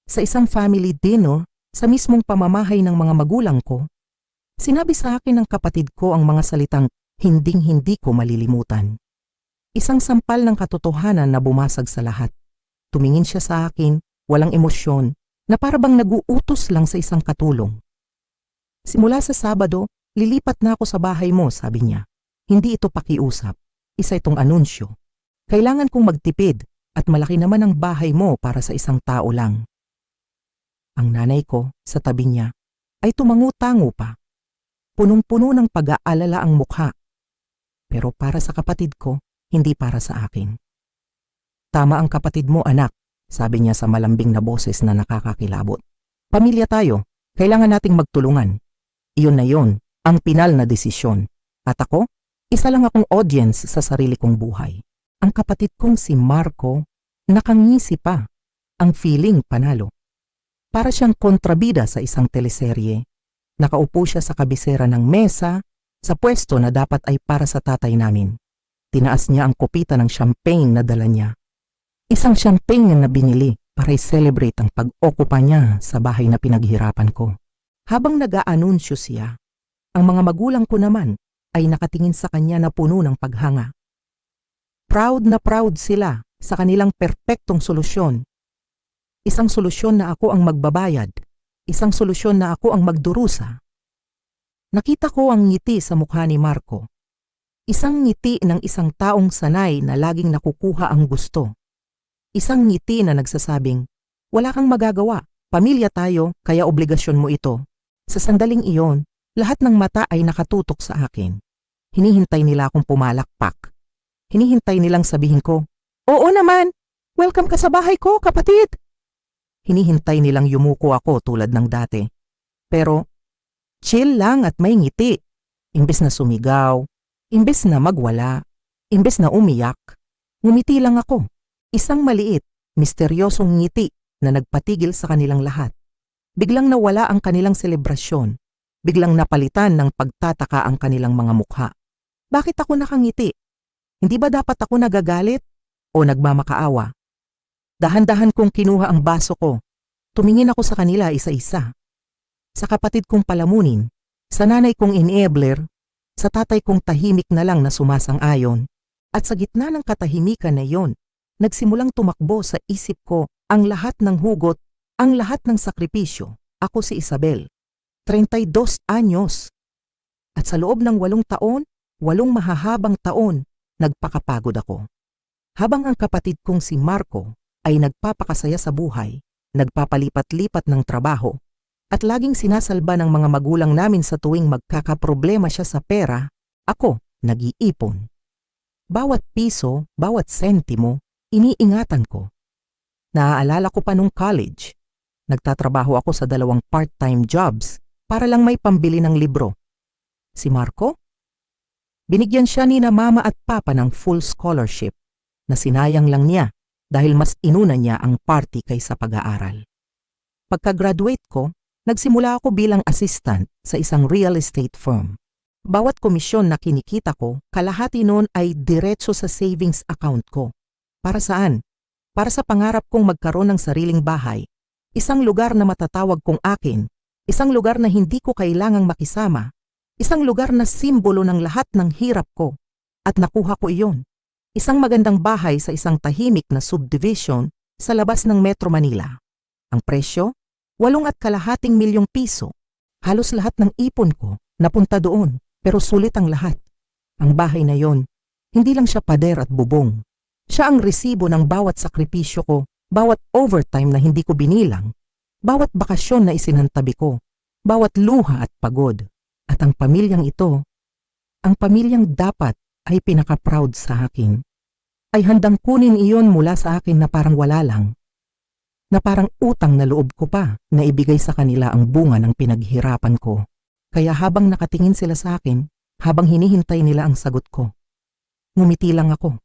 sa isang family dinner sa mismong pamamahay ng mga magulang ko, sinabi sa akin ng kapatid ko ang mga salitang hinding-hindi ko malilimutan. Isang sampal ng katotohanan na bumasag sa lahat. Tumingin siya sa akin, walang emosyon, na parabang nag-uutos lang sa isang katulong. Simula sa Sabado, lilipat na ako sa bahay mo, sabi niya. Hindi ito pakiusap. Isa itong anunsyo. Kailangan kong magtipid at malaki naman ang bahay mo para sa isang tao lang. Ang nanay ko, sa tabi niya, ay tumangu-tango pa. Punong-puno ng pag-aalala ang mukha. Pero para sa kapatid ko, hindi para sa akin. Tama ang kapatid mo, anak, sabi niya sa malambing na boses na nakakakilabot. Pamilya tayo, kailangan nating magtulungan. Iyon na yon, ang pinal na desisyon. At ako, isa lang akong audience sa sarili kong buhay. Ang kapatid kong si Marco, nakangisi pa. Ang feeling panalo. Para siyang kontrabida sa isang teleserye. Nakaupo siya sa kabisera ng mesa, sa pwesto na dapat ay para sa tatay namin. Tinaas niya ang kopita ng champagne na dala niya. Isang champagne na binili para i-celebrate ang pag-okupa niya sa bahay na pinaghirapan ko. Habang nag-aanunsyo siya, ang mga magulang ko naman ay nakatingin sa kanya na puno ng paghanga. Proud na proud sila sa kanilang perpektong solusyon. Isang solusyon na ako ang magbabayad, isang solusyon na ako ang magdurusa. Nakita ko ang ngiti sa mukha ni Marco. Isang ngiti ng isang taong sanay na laging nakukuha ang gusto. Isang ngiti na nagsasabing, wala kang magagawa, pamilya tayo, kaya obligasyon mo ito. Sa sandaling iyon, lahat ng mata ay nakatutok sa akin. Hinihintay nila akong pumalakpak. Hinihintay nilang sabihin ko, oo naman, welcome ka sa bahay ko, kapatid. Hinihintay nilang yumuko ako tulad ng dati. Pero, chill lang at may ngiti. Imbes na sumigaw, imbes na magwala, imbes na umiyak, ngumiti lang ako. Isang maliit, misteryosong ngiti na nagpatigil sa kanilang lahat. Biglang nawala ang kanilang selebrasyon. Biglang napalitan ng pagtataka ang kanilang mga mukha. Bakit ako nakangiti? Hindi ba dapat ako nagagalit o nagmamakaawa? Dahan-dahan kong kinuha ang baso ko. Tumingin ako sa kanila isa-isa. Sa kapatid kong palamunin, sa nanay kong enabler, sa tatay kong tahimik na lang na sumasang-ayon, at sa gitna ng katahimikan na iyon, nagsimulang tumakbo sa isip ko ang lahat ng hugot, ang lahat ng sakripisyo. Ako si Isabel, 32 anyos. At sa loob ng 8 taon, 8 mahahabang taon, nagpakapagod ako. Habang ang kapatid kong si Marco ay nagpapakasaya sa buhay, nagpapalipat-lipat ng trabaho, at laging sinasalba ng mga magulang namin sa tuwing magkakaproblema siya sa pera, ako nag-iipon. Bawat piso, bawat sentimo, iniingatan ko. Naaalala ko pa nung college. Nagtatrabaho ako sa 2 part-time jobs para lang may pambili ng libro. Si Marco? Binigyan siya ni na mama at papa ng full scholarship na sinayang lang niya dahil mas inuna niya ang party kaysa pag-aaral. Pagka-graduate ko, nagsimula ako bilang assistant sa isang real estate firm. Bawat komisyon na kinikita ko, kalahati noon ay diretso sa savings account ko. Para saan? Para sa pangarap kong magkaroon ng sariling bahay. Isang lugar na matatawag kong akin. Isang lugar na hindi ko kailangang makisama. Isang lugar na simbolo ng lahat ng hirap ko. At nakuha ko iyon. Isang magandang bahay sa isang tahimik na subdivision sa labas ng Metro Manila. Ang presyo? 8.2 milyong piso. Halos lahat ng ipon ko napunta doon, pero sulit ang lahat. Ang bahay na yon, hindi lang siya pader at bubong. Siya ang resibo ng bawat sakripisyo ko, bawat overtime na hindi ko binilang, bawat bakasyon na isinantabi ko, bawat luha at pagod. At ang pamilyang ito, ang pamilyang dapat ay pinaka-proud sa akin, ay handang kunin iyon mula sa akin na parang wala lang. Na parang utang na loob ko pa na ibigay sa kanila ang bunga ng pinaghirapan ko. Kaya habang nakatingin sila sa akin, habang hinihintay nila ang sagot ko, ngumiti lang ako.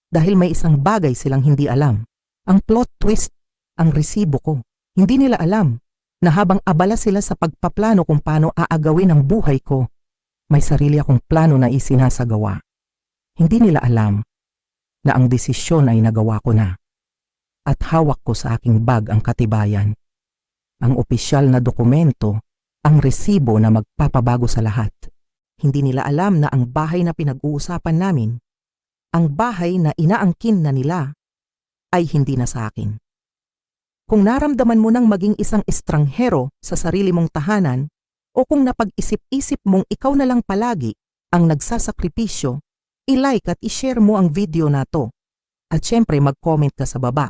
Dahil may isang bagay silang hindi alam. Ang plot twist, ang resibo ko. Hindi nila alam na habang abala sila sa pagpaplano kung paano aagawin ang buhay ko, may sarili akong plano na isinasagawa. Hindi nila alam na ang desisyon ay nagawa ko na. at hawak ko sa aking bag ang katibayan. Ang opisyal na dokumento, ang resibo na magpapabago sa lahat. Hindi nila alam na ang bahay na pinag-uusapan namin, ang bahay na inaangkin na nila, ay hindi na sa akin. Kung naramdaman mo nang maging isang estranghero sa sarili mong tahanan, o kung napag-isip-isip mong ikaw na lang palagi ang nagsasakripisyo, i-like at i-share mo ang video na to. At syempre mag-comment ka sa baba.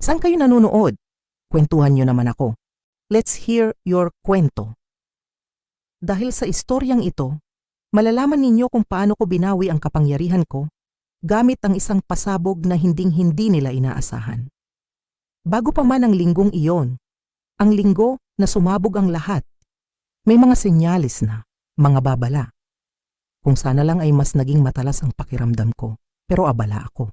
Saan kayo nanonood? Kwentuhan nyo naman ako. Let's hear your kwento. Dahil sa istoryang ito, malalaman ninyo kung paano ko binawi ang kapangyarihan ko gamit ang isang pasabog na hinding-hindi nila inaasahan. Bago pa man ang linggong iyon, ang linggo na sumabog ang lahat, may mga senyalis na, mga babala. Kung sana lang ay mas naging matalas ang pakiramdam ko, pero abala ako.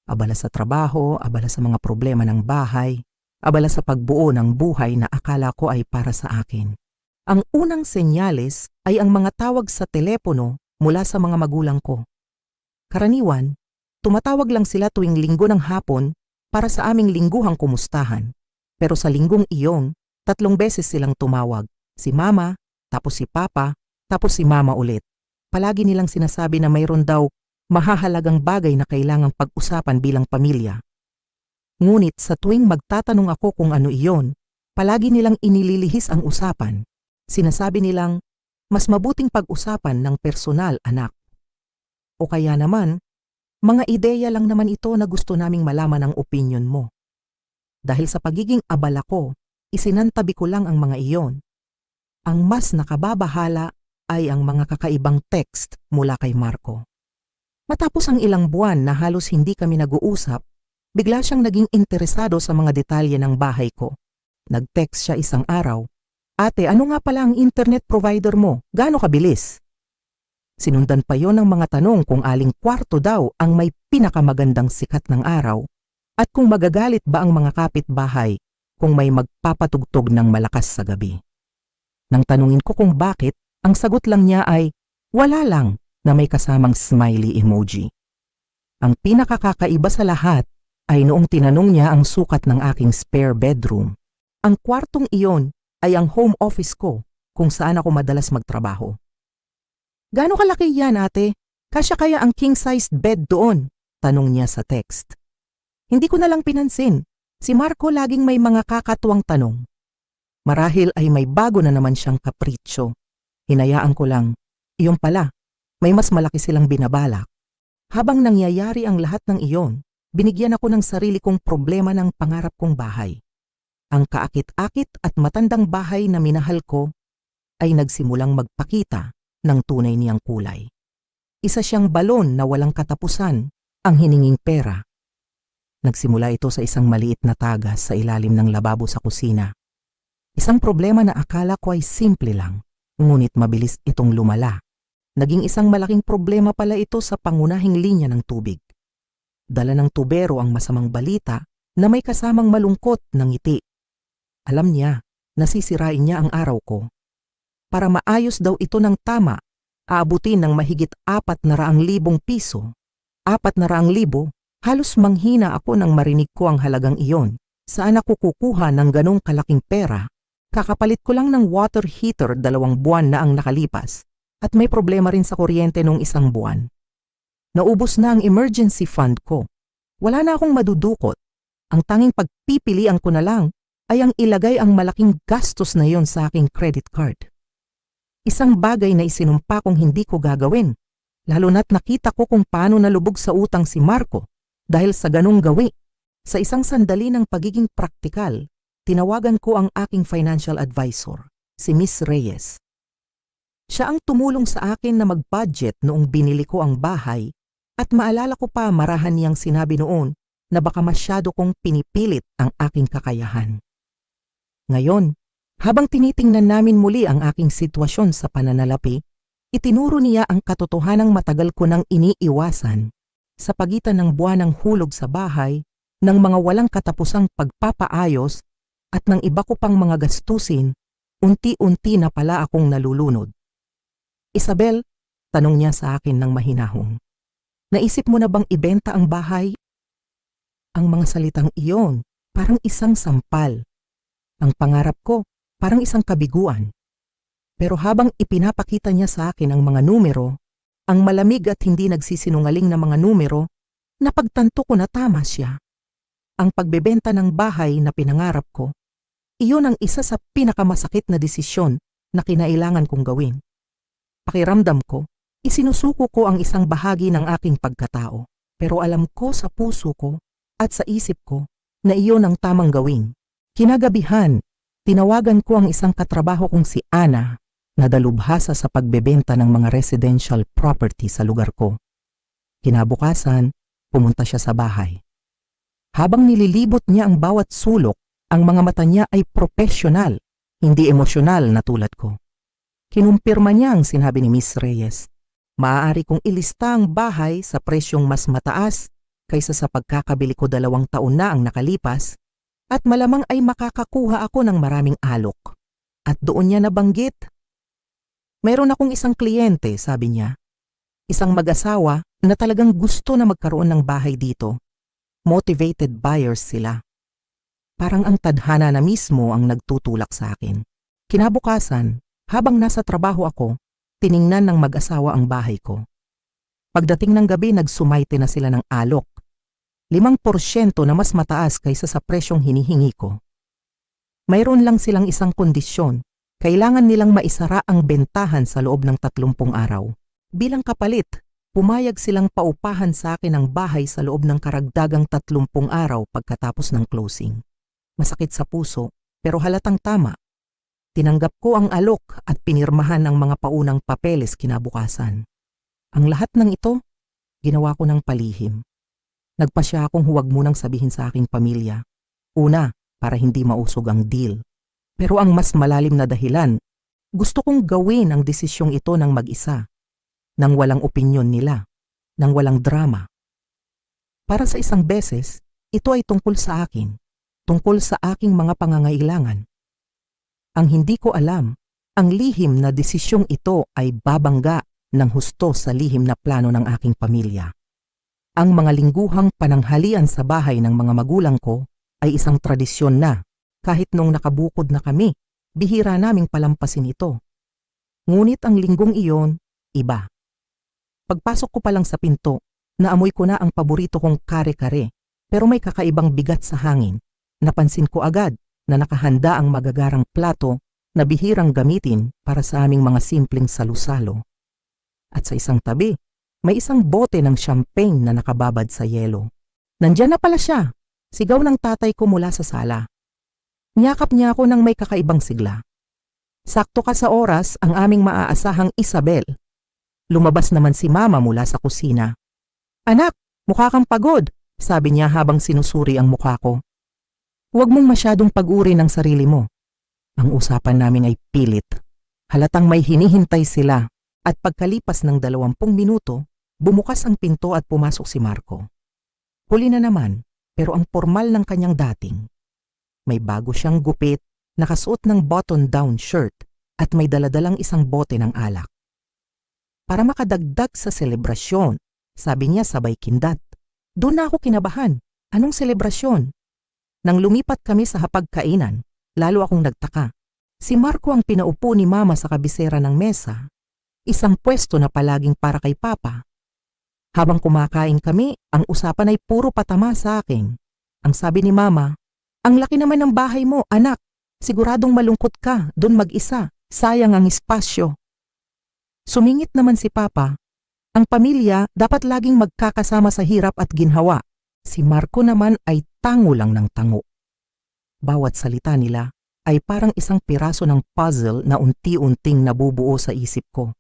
Abala sa trabaho, abala sa mga problema ng bahay, abala sa pagbuo ng buhay na akala ko ay para sa akin. Ang unang senyales ay ang mga tawag sa telepono mula sa mga magulang ko. Karaniwan, tumatawag lang sila tuwing linggo ng hapon para sa aming lingguhang kumustahan. Pero sa linggong iyon, 3 beses silang tumawag. Si mama, tapos si papa, tapos si mama ulit. Palagi nilang sinasabi na mayroon daw mahahalagang bagay na kailangang pag-usapan bilang pamilya. Ngunit sa tuwing magtatanong ako kung ano iyon, palagi nilang inililihis ang usapan. Sinasabi nilang, mas mabuting pag-usapan ng personal, anak. O kaya naman, mga ideya lang naman ito na gusto naming malaman ang opinyon mo. Dahil sa pagiging abala ko, isinantabi ko lang ang mga iyon. Ang mas nakababahala ay ang mga kakaibang text mula kay Marco. Matapos ang ilang buwan na halos hindi kami nag-uusap, bigla siyang naging interesado sa mga detalye ng bahay ko. Nag-text siya isang araw, "Ate, ano nga pala ang internet provider mo? Gaano kabilis?" Sinundan pa yon ng mga tanong kung aling kwarto daw ang may pinakamagandang sikat ng araw at kung magagalit ba ang mga kapitbahay kung may magpapatugtog ng malakas sa gabi. Nang tanungin ko kung bakit, ang sagot lang niya ay, "Wala lang," na may kasamang smiley emoji. Ang pinakakakaiba sa lahat ay noong tinanong niya ang sukat ng aking spare bedroom. Ang kwartong iyon ay ang home office ko kung saan ako madalas magtrabaho. "Gaano kalaki yan, ate? Kasya kaya ang king-sized bed doon?" tanong niya sa text. Hindi ko na lang pinansin. Si Marco laging may mga kakatuwang tanong. Marahil ay may bago na naman siyang kapritsyo. Hinayaan ko lang, iyon pala, may mas malaki silang binabalak. Habang nangyayari ang lahat ng iyon, binigyan ako ng sarili kong problema ng pangarap kong bahay. Ang kaakit-akit at matandang bahay na minahal ko ay nagsimulang magpakita ng tunay niyang kulay. Isa siyang balon na walang katapusan, ang hininging pera. Nagsimula ito sa isang maliit na tagas sa ilalim ng lababo sa kusina. Isang problema na akala ko ay simple lang, ngunit mabilis itong lumala. Naging isang malaking problema pala ito sa pangunahing linya ng tubig. Dala ng tubero ang masamang balita na may kasamang malungkot na ngiti. Alam niya, nasisirain niya ang araw ko. Para maayos daw ito ng tama, aabutin ng mahigit 400,000 piso. 400,000, halos manghina ako nang marinig ko ang halagang iyon. Saan ako kukuha ng ganong kalaking pera? Kakapalit ko lang ng water heater 2 buwan na ang nakalipas at may problema rin sa kuryente nung 1 buwan. Naubos na ang emergency fund ko. Wala na akong madudukot. Ang tanging pagpipilian ko na lang ay ang ilagay ang malaking gastos na yon sa aking credit card. Isang bagay na isinumpa kong hindi ko gagawin, lalo na't nakita ko kung paano nalubog sa utang si Marco dahil sa ganong gawi. Sa isang sandali ng pagiging praktikal, tinawagan ko ang aking financial advisor, si Miss Reyes. Siya ang tumulong sa akin na mag-budget noong binili ko ang bahay at maalala ko pa marahan niyang sinabi noon na baka masyado kong pinipilit ang aking kakayahan. Ngayon, habang tinitingnan namin muli ang aking sitwasyon sa pananalapi, itinuro niya ang katotohanang matagal ko nang iniiwasan sa pagitan ng buwanang hulog sa bahay, ng mga walang katapusang pagpapaayos at ng iba ko pang mga gastusin, unti-unti na pala akong nalulunod. "Isabel," tanong niya sa akin ng mahinahong, "naisip mo na bang ibenta ang bahay?" Ang mga salitang iyon, parang isang sampal. Ang pangarap ko, parang isang kabiguan. Pero habang ipinapakita niya sa akin ang mga numero, ang malamig at hindi nagsisinungaling na mga numero, napagtanto ko na tama siya. Ang pagbebenta ng bahay na pinangarap ko, iyon ang isa sa pinakamasakit na desisyon na kinailangan kong gawin. Pakiramdam ko, isinusuko ko ang isang bahagi ng aking pagkatao, pero alam ko sa puso ko at sa isip ko na iyon ang tamang gawin. Kinagabihan, tinawagan ko ang isang katrabaho kong si Ana na dalubhasa sa pagbebenta ng mga residential property sa lugar ko. Kinabukasan, pumunta siya sa bahay. Habang nililibot niya ang bawat sulok, ang mga mata niya ay profesional, hindi emosyonal na tulad ko. Kinumpirma niya ang sinabi ni Miss Reyes. Maaari kong ilista ang bahay sa presyong mas mataas kaysa sa pagkakabili ko 2 taon na ang nakalipas at malamang ay makakakuha ako ng maraming alok. At doon niya nabanggit. Mayroon akong isang kliyente, sabi niya. Isang mag-asawa na talagang gusto na magkaroon ng bahay dito. Motivated buyers sila. Parang ang tadhana na mismo ang nagtutulak sa akin. Kinabukasan, habang nasa trabaho ako, tiningnan ng mag-asawa ang bahay ko. Pagdating ng gabi, nagsumayti na sila ng alok. 5% na mas mataas kaysa sa presyong hinihingi ko. Mayroon lang silang isang kondisyon. Kailangan nilang maisara ang bentahan sa loob ng 30 araw. Bilang kapalit, pumayag silang paupahan sa akin ang bahay sa loob ng karagdagang 30 araw pagkatapos ng closing. Masakit sa puso, pero halatang tama. Tinanggap ko ang alok at pinirmahan ang mga paunang papeles kinabukasan. Ang lahat ng ito, ginawa ko ng palihim. Nagpasya akong huwag munang sabihin sa aking pamilya. Una, para hindi mausog ang deal. Pero ang mas malalim na dahilan, gusto kong gawin ang desisyong ito ng mag-isa. Nang walang opinyon nila, nang walang drama. Para sa isang beses, ito ay tungkol sa akin, tungkol sa aking mga pangangailangan. Ang hindi ko alam, ang lihim na desisyong ito ay babangga ng husto sa lihim na plano ng aking pamilya. Ang mga lingguhang pananghalian sa bahay ng mga magulang ko ay isang tradisyon na, kahit nung nakabukod na kami, bihira naming palampasin ito. Ngunit ang linggong iyon, iba. Pagpasok ko pa lang sa pinto, naamoy ko na ang paborito kong kare-kare, pero may kakaibang bigat sa hangin. Napansin ko agad na nakahanda ang magagarang plato na bihirang gamitin para sa aming mga simpleng salusalo. At sa isang tabi, may isang bote ng champagne na nakababad sa yelo. Nandiyan na pala siya, sigaw ng tatay ko mula sa sala. Niyakap niya ako ng may kakaibang sigla. Sakto ka sa oras ang aming maaasahang Isabel. Lumabas naman si Mama mula sa kusina. Anak, mukha kang pagod, sabi niya habang sinusuri ang mukha ko. Huwag mong masyadong pag-uri ng sarili mo. Ang usapan namin ay pilit. Halatang may hinihintay sila at pagkalipas ng 20 minuto, bumukas ang pinto at pumasok si Marco. Huli na naman, pero ang formal ng kanyang dating. May bago siyang gupit, nakasuot ng button-down shirt at may daladalang isang bote ng alak. Para makadagdag sa selebrasyon, sabi niya sabay kindat. Doon na ako kinabahan. Anong selebrasyon? Nang lumipat kami sa hapagkainan, lalo akong nagtaka. Si Marco ang pinaupo ni Mama sa kabisera ng mesa. Isang pwesto na palaging para kay Papa. Habang kumakain kami, ang usapan ay puro patama sa akin. Ang sabi ni Mama, ang laki naman ng bahay mo, anak. Siguradong malungkot ka, doon mag-isa. Sayang ang espasyo. Sumingit naman si Papa. Ang pamilya dapat laging magkakasama sa hirap at ginhawa. Si Marco naman ay tango lang ng tango. Bawat salita nila ay parang isang piraso ng puzzle na unti-unting nabubuo sa isip ko.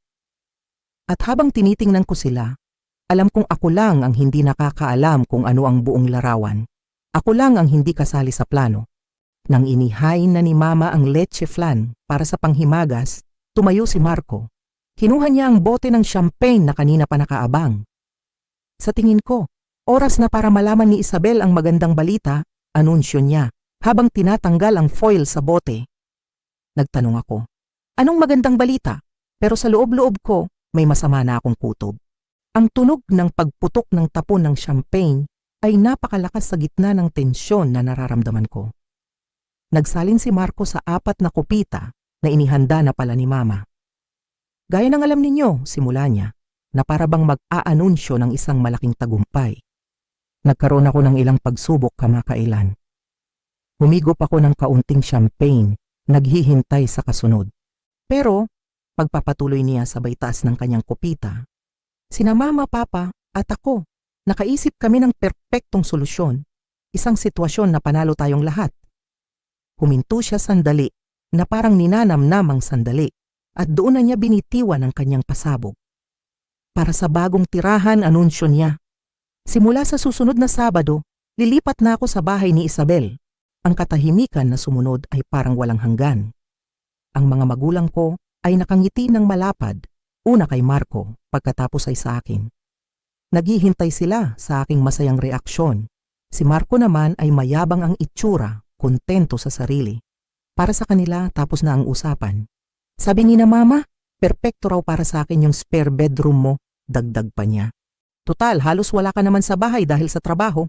At habang tinitingnan ko sila, alam kong ako lang ang hindi nakakaalam kung ano ang buong larawan. Ako lang ang hindi kasali sa plano. Nang inihain na ni Mama ang leche flan para sa panghimagas, tumayo si Marco. Kinuha niya ang bote ng champagne na kanina pa nakaabang. Sa tingin ko, oras na para malaman ni Isabel ang magandang balita, anunsyo niya, habang tinatanggal ang foil sa bote. Nagtanong ako, anong magandang balita? Pero sa loob-loob ko, may masama na akong kutob. Ang tunog ng pagputok ng tapon ng champagne ay napakalakas sa gitna ng tensyon na nararamdaman ko. Nagsalin si Marco sa 4 na kopita na inihanda na pala ni Mama. Gaya ng alam ninyo, simula niya, na para bang mag-aanunsyo ng isang malaking tagumpay. Nagkaroon ako ng ilang pagsubok kamakailan. Humigop ako ng kaunting champagne, naghihintay sa kasunod. Pero, pagpapatuloy niya sabay taas ng kanyang kopita, sina Mama, Papa at ako, nakaisip kami ng perpektong solusyon, isang sitwasyon na panalo tayong lahat. Huminto siya sandali, na parang ninanamnamang sandali, at doon na niya binitiwan ang kanyang pasabog. Para sa bagong tirahan, anunsyo niya. Simula sa susunod na Sabado, lilipat na ako sa bahay ni Isabel. Ang katahimikan na sumunod ay parang walang hanggan. Ang mga magulang ko ay nakangiti ng malapad, una kay Marco, pagkatapos ay sa akin. Naghihintay sila sa aking masayang reaksyon. Si Marco naman ay mayabang ang itsura, kontento sa sarili. Para sa kanila, tapos na ang usapan. Sabi ni na Mama, perpekto raw para sa akin yung spare bedroom mo, dagdag pa niya. Total, halos wala ka naman sa bahay dahil sa trabaho.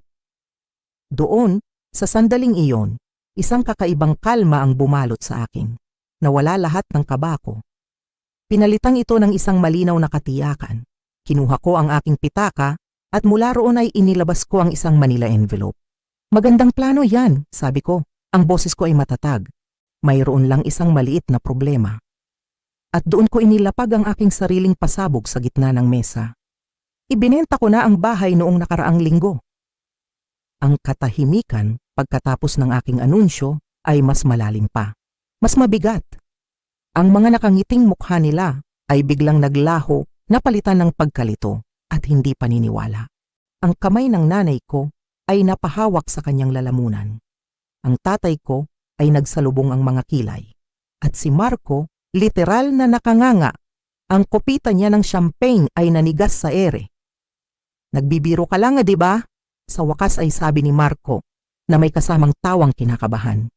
Doon, sa sandaling iyon, isang kakaibang kalma ang bumalot sa akin. Nawala lahat ng kaba ko. Pinalitang ito ng isang malinaw na katiyakan. Kinuha ko ang aking pitaka at mula roon ay inilabas ko ang isang Manila envelope. Magandang plano yan, sabi ko. Ang boses ko ay matatag. Mayroon lang isang maliit na problema. At doon ko inilapag ang aking sariling pasabog sa gitna ng mesa. Ibinenta ko na ang bahay noong nakaraang linggo. Ang katahimikan pagkatapos ng aking anunsyo ay mas malalim pa. Mas mabigat. Ang mga nakangiting mukha nila ay biglang naglaho, napalitan ng pagkalito at hindi paniniwala. Ang kamay ng nanay ko ay napahawak sa kanyang lalamunan. Ang tatay ko ay nagsalubong ang mga kilay. At si Marco, literal na nakanganga. Ang kopita niya ng champagne ay nanigas sa ere. Nagbibiro ka lang, di ba? Sa wakas ay sabi ni Marco na may kasamang tawang kinakabahan.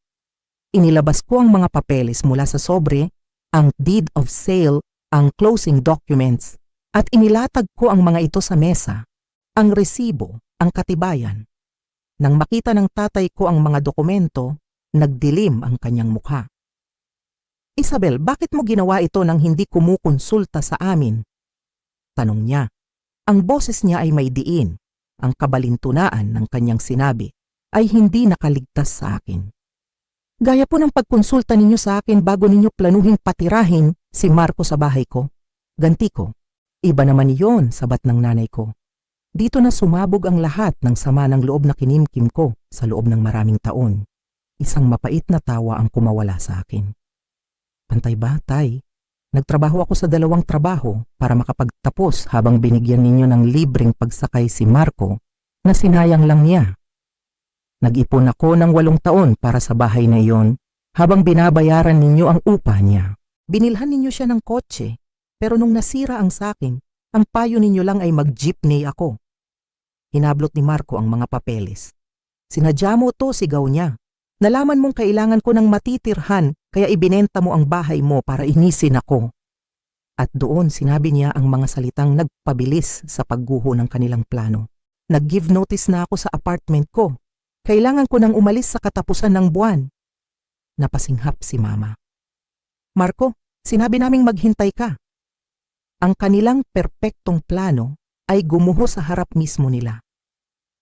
Inilabas ko ang mga papeles mula sa sobre, ang deed of sale, ang closing documents, at inilatag ko ang mga ito sa mesa, ang resibo, ang katibayan. Nang makita ng tatay ko ang mga dokumento, nagdilim ang kanyang mukha. Isabel, bakit mo ginawa ito nang hindi kumukonsulta sa amin? Tanong niya. Ang boses niya ay may diin. Ang kabalintunaan ng kanyang sinabi ay hindi nakaligtas sa akin. Gaya po ng pagkonsulta ninyo sa akin bago ninyo planuhin patirahin si Marco sa bahay ko. Ganti ko. Iba naman iyon, sabat ng nanay ko. Dito na sumabog ang lahat ng sama ng loob na kinimkim ko sa loob ng maraming taon. Isang mapait na tawa ang kumawala sa akin. Pantay ba, Tay? Nagtrabaho ako sa 2 trabaho para makapagtapos habang binigyan ninyo ng libreng pagsakay si Marco na sinayang lang niya. Nag-ipon ako ng 8 taon para sa bahay na iyon habang binabayaran ninyo ang upa niya. Binilhan ninyo siya ng kotse, pero nung nasira ang sakin, ang payo ninyo lang ay mag-jeepney ako. Hinablot ni Marco ang mga papeles. Sinadya mo to, sigaw niya. Nalaman mong kailangan ko ng matitirhan kaya ibinenta mo ang bahay mo para inisin ako. At doon sinabi niya ang mga salitang nagpabilis sa pagguho ng kanilang plano. Nag-give notice na ako sa apartment ko. Kailangan ko nang umalis sa katapusan ng buwan. Napasinghap si Mama. Marco, sinabi naming maghintay ka. Ang kanilang perpektong plano ay gumuho sa harap mismo nila.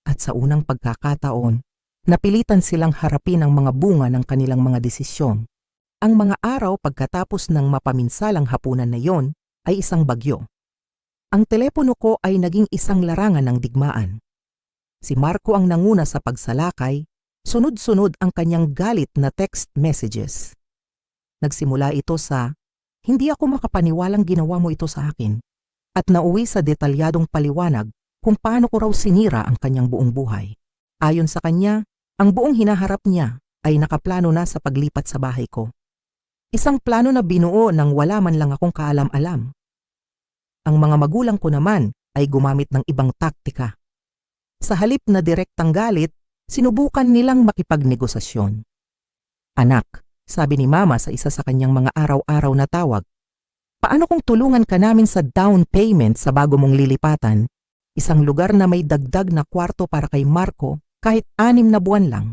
At sa unang pagkakataon, napilitan silang harapin ang mga bunga ng kanilang mga desisyon. Ang mga araw pagkatapos ng mapaminsalang hapunan na yon ay isang bagyo. Ang telepono ko ay naging isang larangan ng digmaan. Si Marco ang nanguna sa pagsalakay, sunod-sunod ang kanyang galit na text messages. Nagsimula ito sa, "Hindi ako makapaniwalang ginawa mo ito sa akin," at nauwi sa detalyadong paliwanag kung paano ko raw sinira ang kanyang buong buhay. Ayon sa kanya, ang buong hinaharap niya ay nakaplano na sa paglipat sa bahay ko. Isang plano na binuo nang wala man lang akong kaalam-alam. Ang mga magulang ko naman ay gumamit ng ibang taktika. Sa halip na direktang galit, sinubukan nilang makipagnegosasyon. Anak, sabi ni Mama sa isa sa kanyang mga araw-araw na tawag, paano kung tulungan ka namin sa down payment sa bago mong lilipatan Isang lugar na may dagdag na kwarto para kay Marco kahit 6 na buwan lang.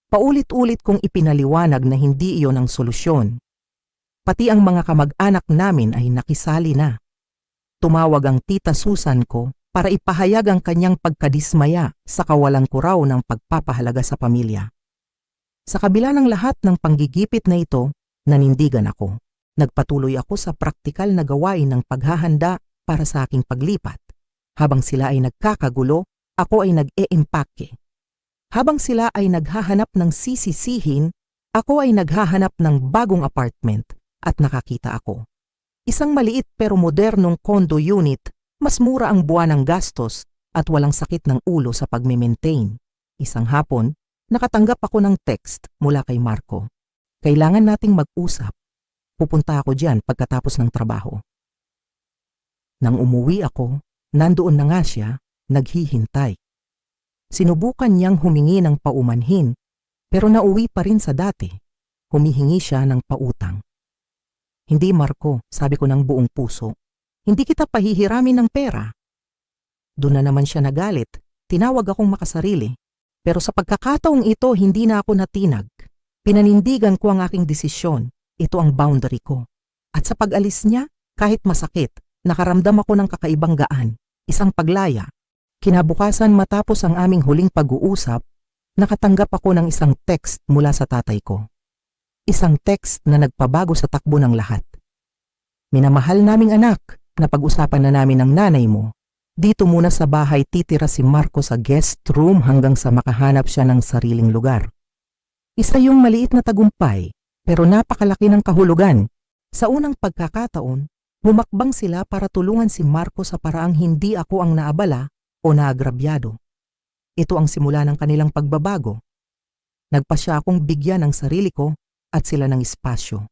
Paulit-ulit kong ipinaliwanag na hindi iyon ang solusyon. Pati ang mga kamag-anak namin ay nakisali na. Tumawag ang tita Susan ko para ipahayag ang kanyang pagkadismaya sa kawalan ko raw ng pagpapahalaga sa pamilya. Sa kabila ng lahat ng panggigipit na ito, nanindigan ako. Nagpatuloy ako sa praktikal na gawain ng paghahanda para sa aking paglipat. Habang sila ay nagkakagulo, ako ay nag-e-empake. Habang sila ay naghahanap ng sisisihin, ako ay naghahanap ng bagong apartment at nakakita ako. Isang maliit pero modernong condo unit, mas mura ang buwanang gastos at walang sakit ng ulo sa pagme-maintain. Isang hapon, nakatanggap ako ng text mula kay Marco. Kailangan nating mag-usap. Pupunta ako diyan pagkatapos ng trabaho. Nang umuwi ako, nandoon na nga siya, naghihintay. Sinubukan niyang humingi ng paumanhin, pero nauwi pa rin sa dati. Humihingi siya ng pautang. Hindi Marco, sabi ko ng buong puso. Hindi kita pahihiramin ng pera. Doon na naman siya nagalit, tinawag akong makasarili. Pero sa pagkakataong ito, hindi na ako natinag. Pinanindigan ko ang aking desisyon. Ito ang boundary ko. At sa pag-alis niya, kahit masakit, nakaramdam ako ng kakaibang gaan. Isang paglaya. Kinabukasan matapos ang aming huling pag-uusap, nakatanggap ako ng isang text mula sa tatay ko. Isang text na nagpabago sa takbo ng lahat. Minamahal naming anak, napag-usapan na namin ng nanay mo. Dito muna sa bahay titira si Marco sa guest room hanggang sa makahanap siya ng sariling lugar. Isa yung maliit na tagumpay, pero napakalaki ng kahulugan. Sa unang pagkakataon, humakbang sila para tulungan si Marco sa paraang hindi ako ang naabala o naagrabyado. Ito ang simula ng kanilang pagbabago. Nagpasya akong bigyan ng sarili ko at sila ng espasyo.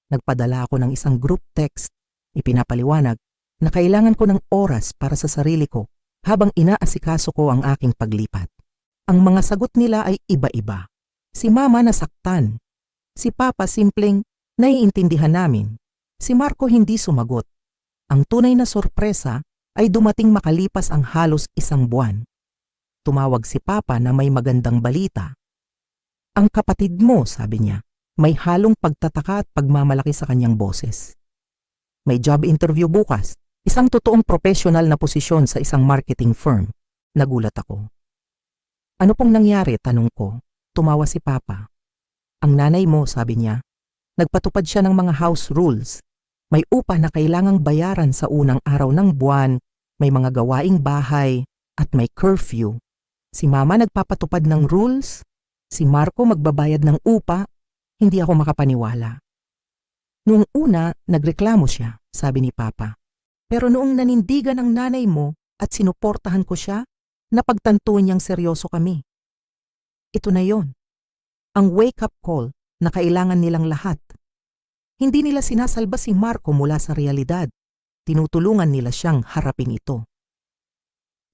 Nagpadala ako ng isang group text, ipinapaliwanag na kailangan ko ng oras para sa sarili ko habang inaasikaso ko ang aking paglipat. Ang mga sagot nila ay iba-iba. Si Mama nasaktan. Si Papa simpleng naiintindihan namin. Si Marco hindi sumagot. Ang tunay na sorpresa ay dumating makalipas ang halos 1 buwan. Tumawag si Papa na may magandang balita. Ang kapatid mo, sabi niya, may halong pagtataka at pagmamalaki sa kanyang boses. May job interview bukas, isang totoong professional na posisyon sa isang marketing firm. Nagulat ako. Ano pong nangyari, tanong ko. Tumawa si Papa. Ang nanay mo, sabi niya, nagpatupad siya ng mga house rules. May upa na kailangang bayaran sa unang araw ng buwan, may mga gawaing bahay, at may curfew. Si Mama nagpapatupad ng rules, si Marco magbabayad ng upa, hindi ako makapaniwala. Noong una, nagreklamo siya, sabi ni Papa. Pero noong nanindigan ang nanay mo at sinuportahan ko siya, napagtantuan niyang seryoso kami. Ito na yon. Ang wake-up call na kailangan nilang lahat. Hindi nila sinasalba si Marco mula sa realidad. Tinutulungan nila siyang harapin ito.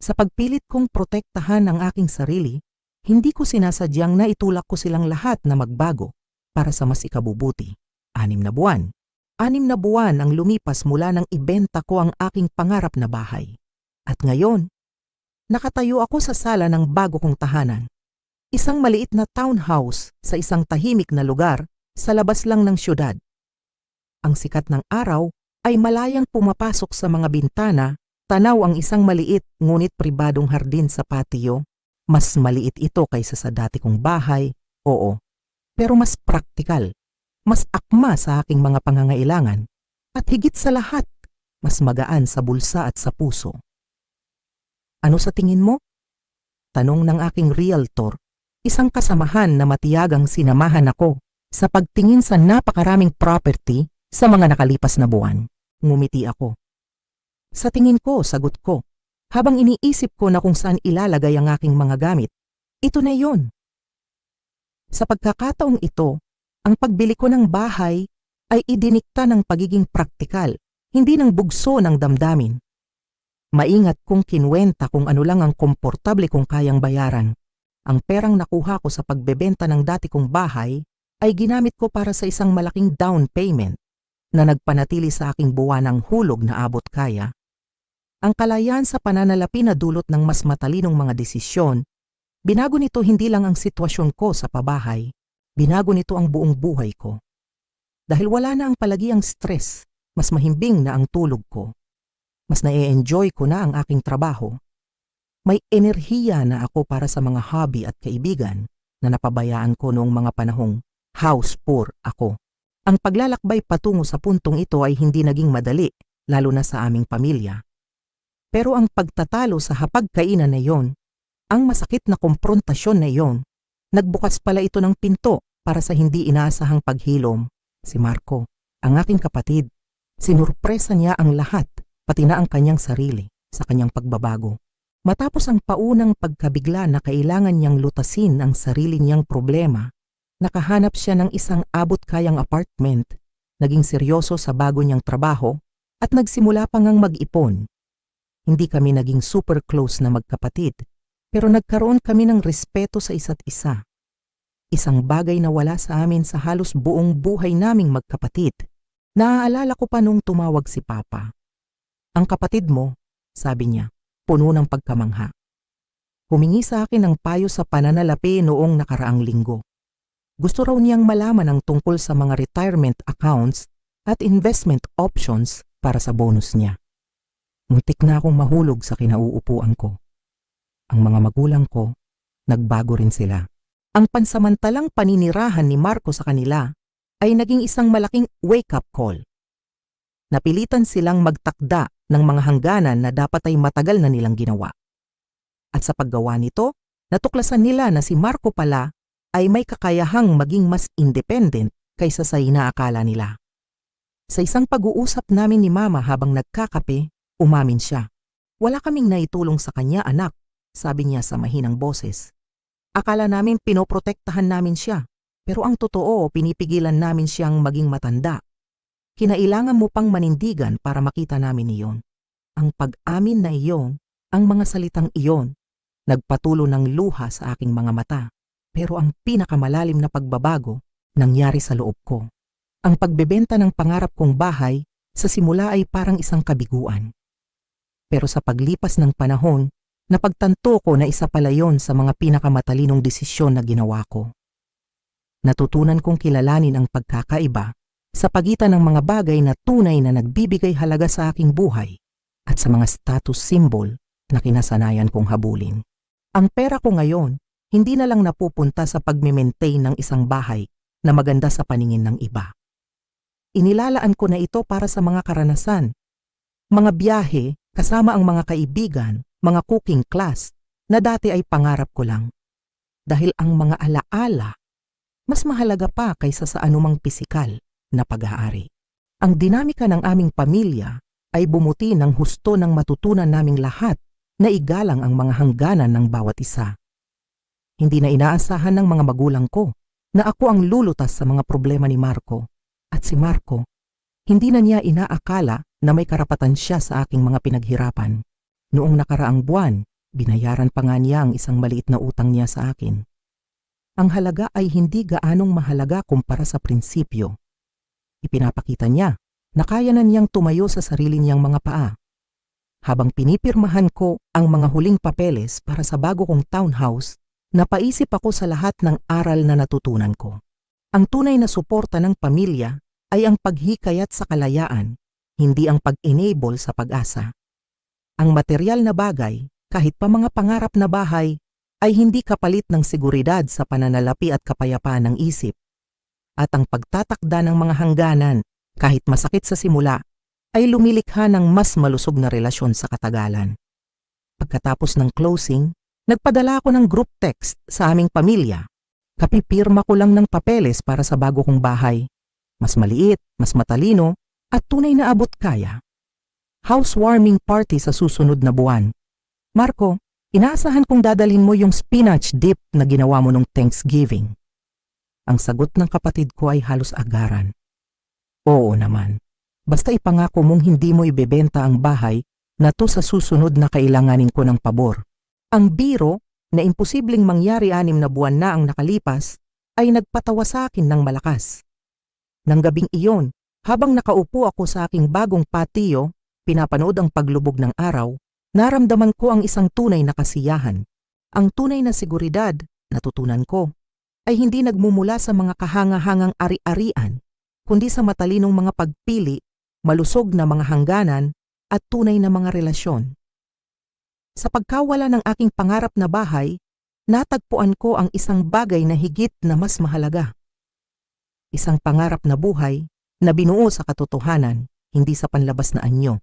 Sa pagpilit kong protektahan ang aking sarili, hindi ko sinasadyang na itulak ko silang lahat na magbago para sa mas ikabubuti. 6 na buwan. 6 na buwan ang lumipas mula nang ibenta ko ang aking pangarap na bahay. At ngayon, nakatayo ako sa sala ng bago kong tahanan. Isang maliit na townhouse sa isang tahimik na lugar sa labas lang ng syudad. Ang sikat ng araw ay malayang pumapasok sa mga bintana, tanaw ang isang maliit ngunit pribadong hardin sa patio. Mas maliit ito kaysa sa dati kong bahay, oo, pero mas praktikal, mas akma sa aking mga pangangailangan, at higit sa lahat, mas magaan sa bulsa at sa puso. Ano sa tingin mo? Tanong ng aking realtor, isang kasamahan na matiyagang sinamahan ako sa pagtingin sa napakaraming property sa mga nakalipas na buwan. Ngumiti ako. Sa tingin ko, sagot ko, habang iniisip ko na kung saan ilalagay ang aking mga gamit. Ito na yon. Sa pagkakataong ito, ang pagbili ko ng bahay ay idinikta ng pagiging praktikal, hindi ng bugso ng damdamin. Maingat kong kinwenta kung ano lang ang komportable kong kayang bayaran. Ang perang nakuha ko sa pagbebenta ng dati kong bahay ay ginamit ko para sa isang malaking down payment na nagpanatili sa aking buwanang hulog na abot kaya. Ang kalayaan sa pananalapi na dulot ng mas matalinong mga desisyon, binago nito hindi lang ang sitwasyon ko sa pabahay, binago nito ang buong buhay ko. Dahil wala na ang palagiang stress, mas mahimbing na ang tulog ko. Mas na-e-enjoy ko na ang aking trabaho. May enerhiya na ako para sa mga hobby at kaibigan na napabayaan ko noong mga panahong house poor ako. Ang paglalakbay patungo sa puntong ito ay hindi naging madali, lalo na sa aming pamilya. Pero ang pagtatalo sa hapagkainan na iyon, ang masakit na komprontasyon na iyon, nagbukas pala ito ng pinto para sa hindi inaasahang paghilom. Si Marco, ang aking kapatid, sinurpresa niya ang lahat, pati na ang kanyang sarili, sa kanyang pagbabago. Matapos ang paunang pagkabigla na kailangan niyang lutasin ang sarili niyang problema, nakahanap siya ng isang abot-kayang apartment, naging seryoso sa bago niyang trabaho, at nagsimula pa ngang mag-ipon. Hindi kami naging super close na magkapatid, pero nagkaroon kami ng respeto sa isa't isa. Isang bagay na wala sa amin sa halos buong buhay naming magkapatid. Naaalala ko pa nung tumawag si Papa. Ang kapatid mo, sabi niya, puno ng pagkamangha. Humingi sa akin ng payo sa pananalapi noong nakaraang linggo. Gusto raw niyang malaman ang tungkol sa mga retirement accounts at investment options para sa bonus niya. Muntik na akong mahulog sa kinauupuan ko. Ang mga magulang ko, nagbago rin sila. Ang pansamantalang paninirahan ni Marco sa kanila ay naging isang malaking wake-up call. Napilitan silang magtakda ng mga hangganan na dapat ay matagal na nilang ginawa. At sa paggawa nito, natuklasan nila na si Marco pala ay may kakayahang maging mas independent kaysa sa inaakala nila. Sa isang pag-uusap namin ni Mama habang nagkakape, umamin siya. Wala kaming naitulong sa kanya, anak, sabi niya sa mahinang boses. Akala namin pinoprotektahan namin siya, pero ang totoo pinipigilan namin siyang maging matanda. Kinailangan mo pang manindigan para makita namin iyon. Ang pag-amin na iyon, ang mga salitang iyon, nagpatulo ng luha sa aking mga mata. Pero ang pinakamalalim na pagbabago nangyari sa loob ko. Ang pagbebenta ng pangarap kong bahay sa simula ay parang isang kabiguan. Pero sa paglipas ng panahon, napagtanto ko na isa pala yon sa mga pinakamatalinong desisyon na ginawa ko. Natutunan kong kilalanin ang pagkakaiba sa pagitan ng mga bagay na tunay na nagbibigay halaga sa aking buhay at sa mga status symbol na kinasanayan kong habulin. Ang pera ko ngayon, hindi na lang napupunta sa pagme-maintain ng isang bahay na maganda sa paningin ng iba. Inilalaan ko na ito para sa mga karanasan, mga biyahe, kasama ang mga kaibigan, mga cooking class na dati ay pangarap ko lang. Dahil ang mga alaala, mas mahalaga pa kaysa sa anumang pisikal na pag-aari. Ang dinamika ng aming pamilya ay bumuti ng husto ng matutunan naming lahat na igalang ang mga hangganan ng bawat isa. Hindi na inaasahan ng mga magulang ko na ako ang lulutas sa mga problema ni Marco. At si Marco, hindi na niya inaakala na may karapatan siya sa aking mga pinaghirapan. Noong nakaraang buwan, binayaran pa nga niya ang isang maliit na utang niya sa akin. Ang halaga ay hindi gaanong mahalaga kumpara sa prinsipyo. Ipinapakita niya na kaya na niyang tumayo sa sarili niyang mga paa. Habang pinipirmahan ko ang mga huling papeles para sa bago kong townhouse, napaisip ako sa lahat ng aral na natutunan ko. Ang tunay na suporta ng pamilya ay ang paghikayat sa kalayaan, hindi ang pag-enable sa pag-asa. Ang material na bagay, kahit pa mga pangarap na bahay, ay hindi kapalit ng seguridad sa pananalapi at kapayapaan ng isip. At ang pagtatakda ng mga hangganan, kahit masakit sa simula, ay lumilikha ng mas malusog na relasyon sa katagalan. Pagkatapos ng closing, nagpadala ako ng group text sa aming pamilya. Kapipirma ko lang ng papeles para sa bago kong bahay. Mas maliit, mas matalino, at tunay na abot kaya. Housewarming party sa susunod na buwan. Marco, inaasahan kong dadalhin mo yung spinach dip na ginawa mo nung Thanksgiving. Ang sagot ng kapatid ko ay halos agaran. Oo naman. Basta ipangako mong hindi mo ibebenta ang bahay na to sa susunod na kailanganin ko ng pabor. Ang biro na imposibleng mangyari 6 na buwan na ang nakalipas ay nagpatawa sa akin ng malakas. Nang gabing iyon, habang nakaupo ako sa aking bagong patio, pinapanood ang paglubog ng araw, naramdaman ko ang isang tunay na kasiyahan. Ang tunay na seguridad, natutunan ko, ay hindi nagmumula sa mga kahanga-hangang ari-arian, kundi sa matalinong mga pagpili, malusog na mga hangganan, at tunay na mga relasyon. Sa pagkawala ng aking pangarap na bahay, natagpuan ko ang isang bagay na higit na mas mahalaga. Isang pangarap na buhay na binuo sa katotohanan, hindi sa panlabas na anyo.